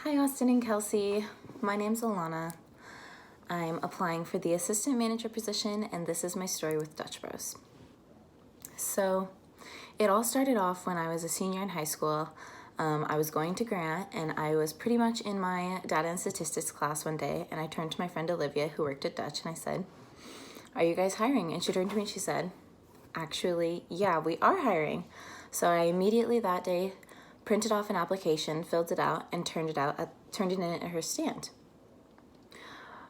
Hi, Austin and Kelsey. My name's Alana. I'm applying for the assistant manager position, and this is my story with Dutch Bros. So, it all started off when I was a senior in high school. I was going to Grant, and I was pretty much in my data and statistics class one day, and I turned to my friend Olivia, who worked at Dutch, and I said, "Are you guys hiring?" And she turned to me and she said, "Actually, yeah, we are hiring." So I immediately that day printed off an application, filled it out, and turned it in at her stand.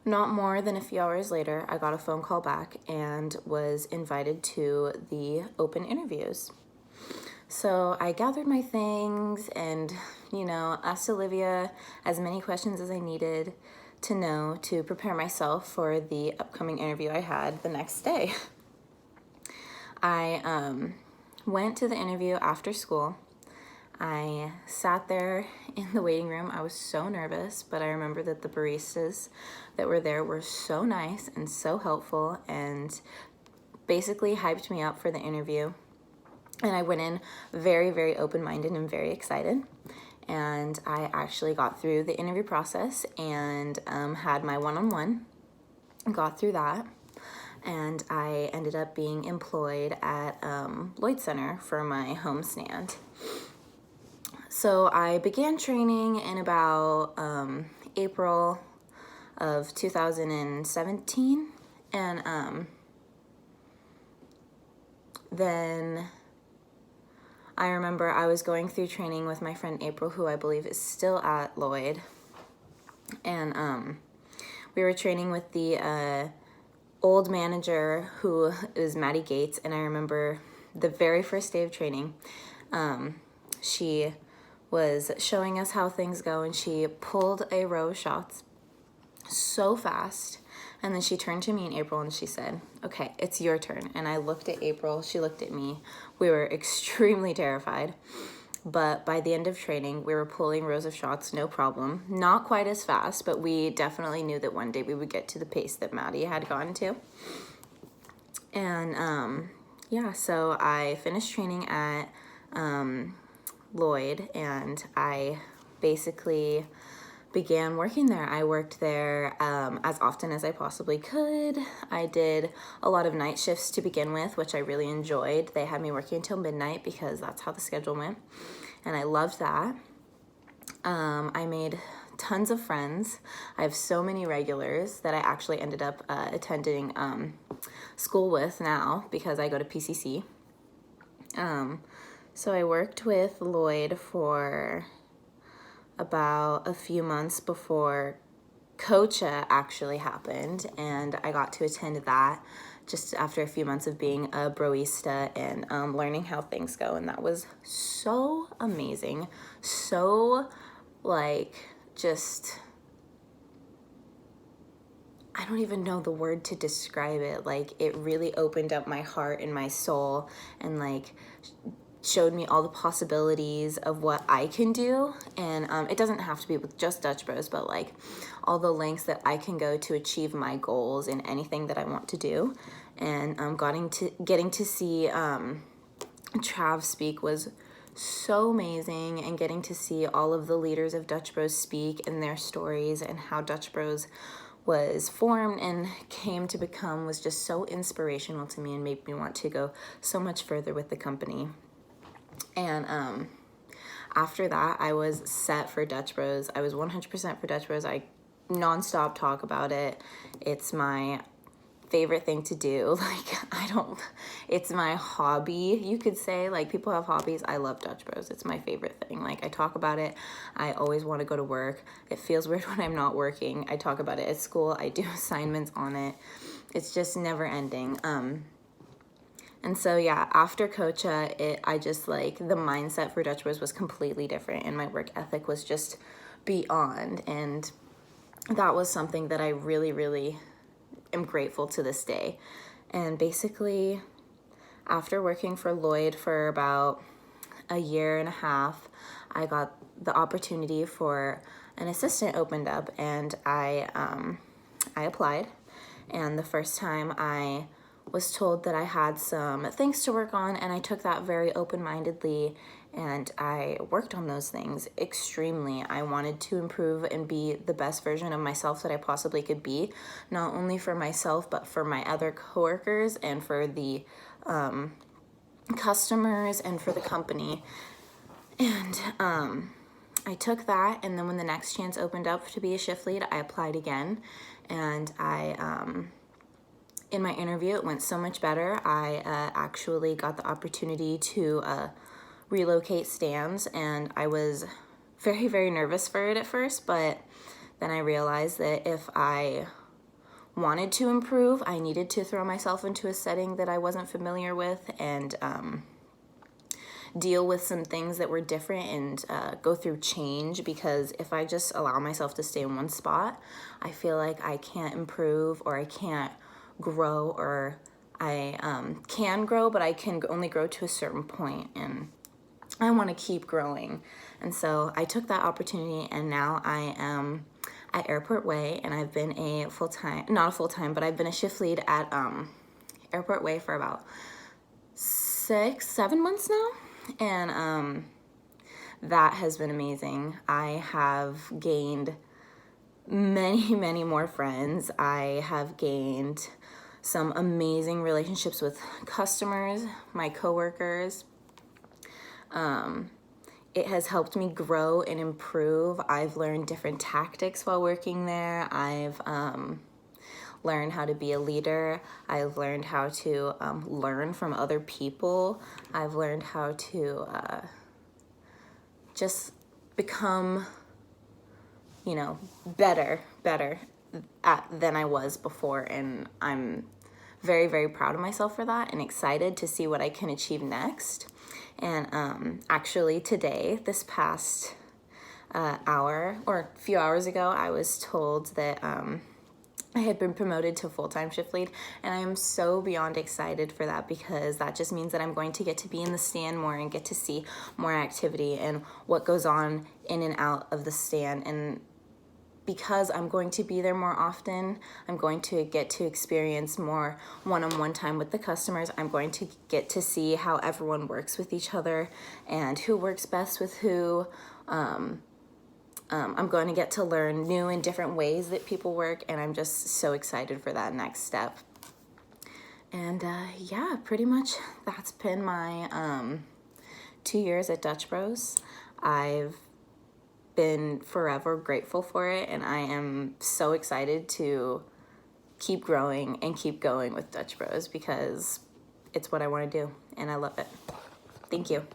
Not more than a few hours later, I got a phone call back and was invited to the open interviews. So I gathered my things and, asked Olivia as many questions as I needed to know to prepare myself for the upcoming interview I had the next day. I went to the interview after school. I sat there in the waiting room. I was so nervous, but I remember that the baristas that were there were so nice and so helpful and basically hyped me up for the interview. And I went in very, very open-minded and very excited. And I actually got through the interview process and had my one-on-one, got through that. And I ended up being employed at Lloyd Center for my home stand. So I began training in about April of 2017, and then I remember I was going through training with my friend April, who I believe is still at Lloyd, and we were training with the old manager who is Maddie Gates, and I remember the very first day of training, she was showing us how things go, and she pulled a row of shots so fast, and then she turned to me and April and she said, "Okay, it's your turn." And I looked at April, she looked at me. We were extremely terrified, but by the end of training, we were pulling rows of shots, no problem. Not quite as fast, but we definitely knew that one day we would get to the pace that Maddie had gotten to. And so I finished training at Lloyd, and I basically began working there. I worked there as often as I possibly could. I did a lot of night shifts to begin with, which I really enjoyed. They had me working until midnight because that's how the schedule went, and I loved that. I made tons of friends. I have so many regulars that I actually ended up attending school with now because I go to PCC. So I worked with Lloyd for about a few months before COCHA actually happened, and I got to attend that just after a few months of being a broista and learning how things go, and that was so amazing. So, just, I don't even know the word to describe it. It really opened up my heart and my soul and, showed me all the possibilities of what I can do, and it doesn't have to be with just Dutch Bros, but all the lengths that I can go to achieve my goals in anything that I want to do. And getting to see Trav speak was so amazing, and getting to see all of the leaders of Dutch Bros speak and their stories and how Dutch Bros was formed and came to become was just so inspirational to me and made me want to go so much further with the company. And after that, I was set for Dutch Bros. I was 100% for Dutch Bros. I nonstop talk about it. It's my favorite thing to do. It's my hobby, you could say. People have hobbies. I love Dutch Bros. It's my favorite thing. I talk about it. I always want to go to work. It feels weird when I'm not working. I talk about it at school. I do assignments on it. It's just never ending. And so, yeah, after COCHA, the mindset for Dutch Bros was completely different, and my work ethic was just beyond. And that was something that I really, really am grateful to this day. And basically, after working for Lloyd for about a year and a half, I got the opportunity for an assistant opened up, and I applied. And the first time I was told that I had some things to work on, and I took that very open-mindedly, And I worked on those things extremely. I wanted to improve and be the best version of myself that I possibly could be, not only for myself, but for my other coworkers and for the customers and for the company. And I took that, and then when the next chance opened up to be a shift lead, I applied again. And in my interview, it went so much better. I actually got the opportunity to relocate stands, and I was very, very nervous for it at first, but then I realized that if I wanted to improve, I needed to throw myself into a setting that I wasn't familiar with and deal with some things that were different and go through change, because if I just allow myself to stay in one spot, I feel like I can't improve, or I can't grow, or I can grow, but I can only grow to a certain point, and I want to keep growing. And so I took that opportunity, and now I am at Airport Way, and I've been a full-time, not a full-time, but I've been a shift lead at Airport Way for about 6-7 months now. And that has been amazing. I have gained many, many more friends. I have gained some amazing relationships with customers, my coworkers. It has helped me grow and improve. I've learned different tactics while working there. I've learned how to be a leader. I've learned how to learn from other people. I've learned how to just become, better than I was before. And I'm very, very proud of myself for that and excited to see what I can achieve next. And actually today, this past hour or a few hours ago, I was told that I had been promoted to full-time shift lead, and I am so beyond excited for that, because that just means that I'm going to get to be in the stand more and get to see more activity and what goes on in and out of the stand. And because I'm going to be there more often, I'm going to get to experience more one-on-one time with the customers. I'm going to get to see how everyone works with each other and who works best with who. I'm going to get to learn new and different ways that people work, and I'm just so excited for that next step. And yeah, pretty much that's been my 2 years at Dutch Bros. I've been forever grateful for it, and I am so excited to keep growing and keep going with Dutch Bros, because it's what I want to do, and I love it. Thank you.